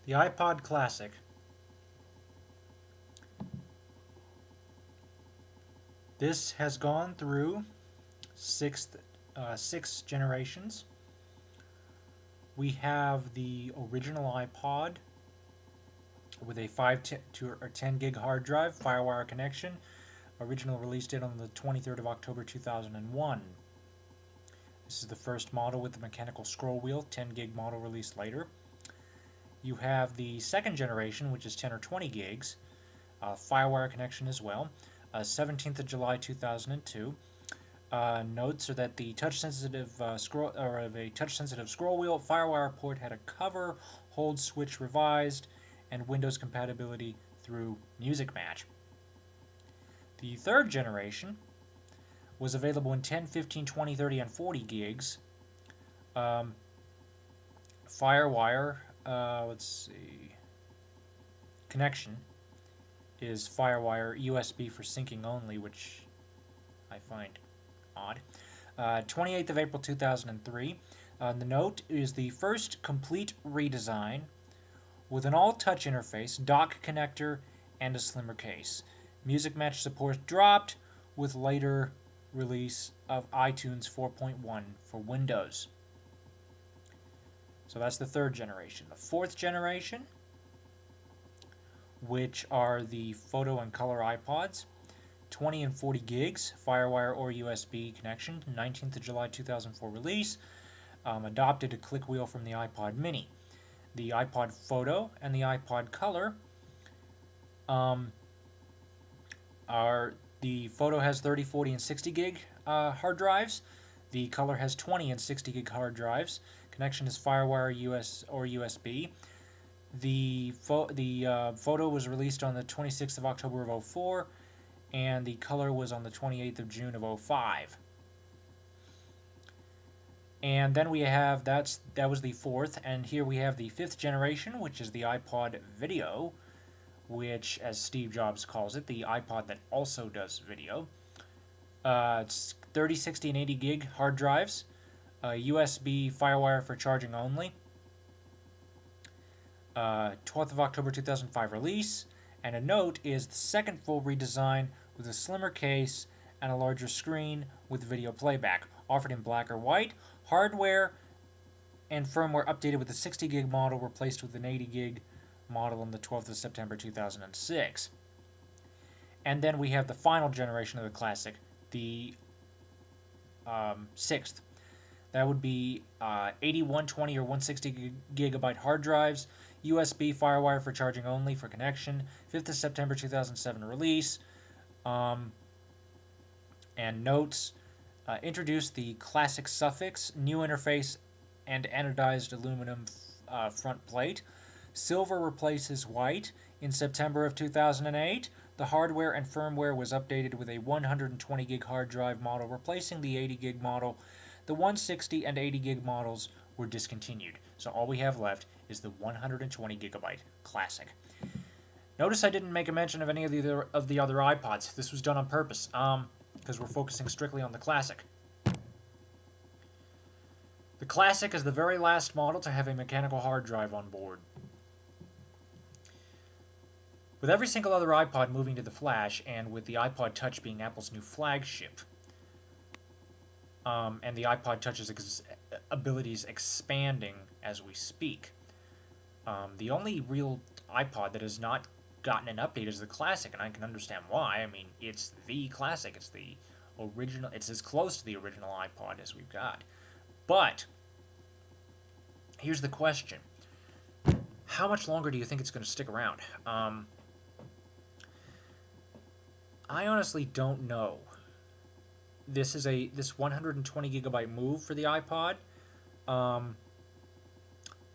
The iPod Classic. This has gone through six generations. We have the original iPod with a 10 gig hard drive, FireWire connection. Original release date on the 23rd of October 2001. This is the first model with the mechanical scroll wheel, 10 gig model released later. You have the second generation, which is 10 or 20 gigs, FireWire connection as well, 17th of July 2002. Notes are that the touch-sensitive touch-sensitive scroll wheel FireWire port had a cover, hold switch revised, and Windows compatibility through Music Match. The third generation was available in 10, 15, 20, 30, and 40 gigs. FireWire, let's see, connection is FireWire USB for syncing only, which I find odd. 28th of April 2003. The note is the first complete redesign with an all-touch interface, dock connector, and a slimmer case. Music Match support dropped with later release of iTunes 4.1 for Windows. So that's the third generation. The fourth generation, which are the photo and color iPods, 20 and 40 gigs, FireWire or USB connection, 19th of July 2004 release, adopted a click wheel from the iPod Mini. The iPod Photo and the iPod Color are, the Photo has 30, 40, and 60 gig hard drives. The Color has 20 and 60 gig hard drives. Connection is FireWire or USB. The Photo was released on the 26th of October of 2004, and the Color was on the 28th of June of 2005. And then we have, that was the fourth, and here we have the fifth generation, which is the iPod Video, which, as Steve Jobs calls it, the iPod that also does video. It's 30, 60, and 80 gig hard drives, USB FireWire for charging only. 12th of October 2005 release, and a note is the second full redesign with a slimmer case and a larger screen with video playback, offered in black or white. Hardware and firmware updated with the 60 gig model, replaced with an 80 gig model on the 12th of September 2006. And then we have the final generation of the Classic, the sixth. That would be 80, 120, or 160 gigabyte hard drives, USB FireWire for charging only for connection, 5th of September 2007 release, and notes. Introduced the classic suffix, new interface, and anodized aluminum front plate. Silver replaces white. In September of 2008, the hardware and firmware was updated with a 120 gig hard drive model, replacing the 80 gig model. The 160 and 80 gig models were discontinued, so all we have left is the 120 gigabyte Classic. Notice I didn't make a mention of any of the other iPods. This was done on purpose, because we're focusing strictly on the Classic. The Classic is the very last model to have a mechanical hard drive on board. With every single other iPod moving to the Flash, and with the iPod Touch being Apple's new flagship, and the iPod Touch's abilities expanding as we speak, the only real iPod that has not gotten an update is the Classic, and I can understand why. I mean, it's the Classic. It's the original. It's as close to the original iPod as we've got. But here's the question: how much longer do you think it's going to stick around? I honestly don't know. This 120 gigabyte move for the iPod,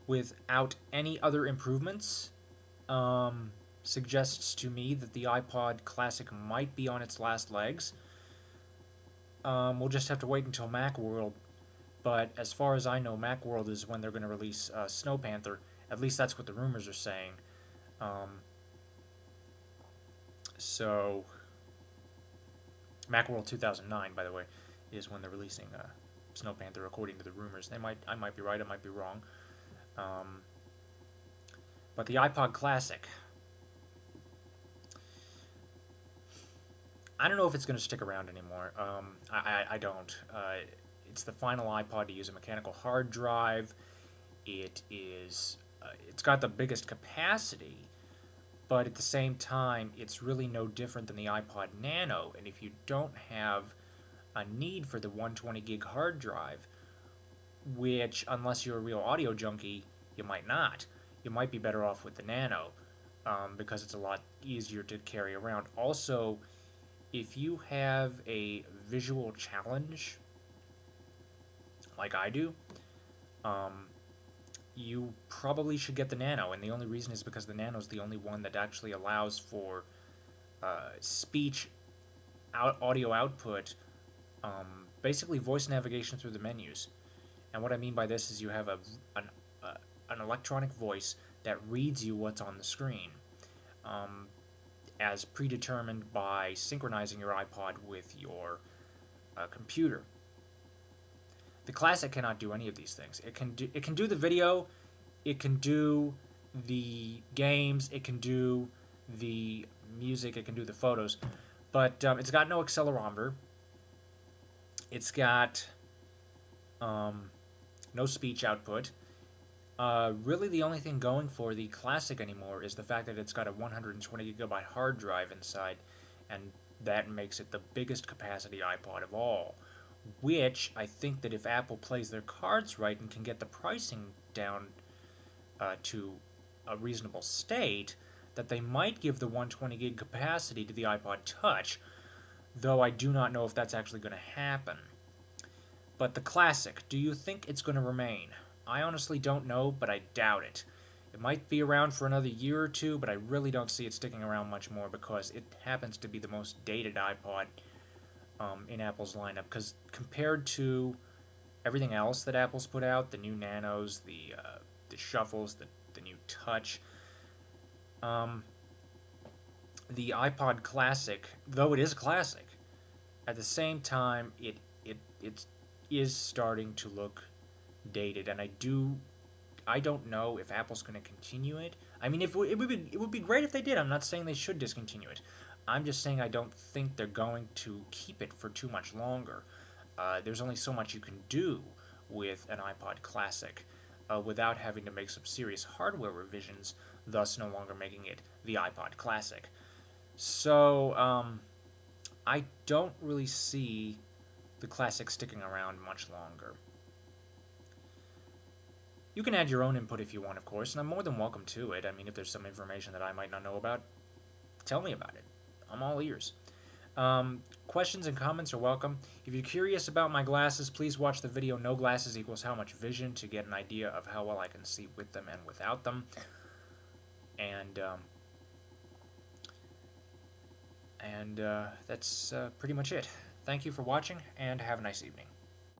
without any other improvements, suggests to me that the iPod Classic might be on its last legs. We'll just have to wait until Macworld, but as far as I know, Macworld is when they're going to release Snow Panther. At least that's what the rumors are saying. So, Macworld 2009, by the way, is when they're releasing Snow Panther, according to the rumors. I might be right, I might be wrong. But the iPod Classic, I don't know if it's going to stick around anymore. I don't. It's the final iPod to use a mechanical hard drive. It's got the biggest capacity, but at the same time, it's really no different than the iPod Nano. And if you don't have a need for the 120 gig hard drive, which, unless you're a real audio junkie, you might not. You might be better off with the Nano, because it's a lot easier to carry around. Also, if you have a visual challenge, like I do, you probably should get the Nano, and the only reason is because the Nano is the only one that actually allows for speech audio output, basically voice navigation through the menus. And what I mean by this is you have an electronic voice that reads you what's on the screen, as predetermined by synchronizing your iPod with your computer. The Classic cannot do any of these things. It can do the video, it can do the games, it can do the music, it can do the photos, but it's got no accelerometer. It's got no speech output. Really, the only thing going for the Classic anymore is the fact that it's got a 120 gigabyte hard drive inside, and that makes it the biggest capacity iPod of all. Which I think that if Apple plays their cards right and can get the pricing down to a reasonable state, that they might give the 120 gig capacity to the iPod Touch, though I do not know if that's actually going to happen. But the Classic, do you think it's going to remain? I honestly don't know, but I doubt it. It might be around for another year or two, but I really don't see it sticking around much more because it happens to be the most dated iPod in Apple's lineup. Because compared to everything else that Apple's put out, the new Nanos, the Shuffles, the new Touch, the iPod Classic, though it is a classic, at the same time it is starting to look dated, and I don't know if Apple's going to continue it. I mean, it would be great if they did. I'm not saying they should discontinue it. I'm just saying I don't think they're going to keep it for too much longer. There's only so much you can do with an iPod Classic without having to make some serious hardware revisions, thus no longer making it the iPod Classic. So, I don't really see the Classic sticking around much longer. You can add your own input if you want, of course, and I'm more than welcome to it. I mean, if there's some information that I might not know about, tell me about it. I'm all ears. Questions and comments are welcome. If you're curious about my glasses, please watch the video No Glasses Equals How Much Vision to get an idea of how well I can see with them and without them. And that's pretty much it. Thank you for watching, and have a nice evening.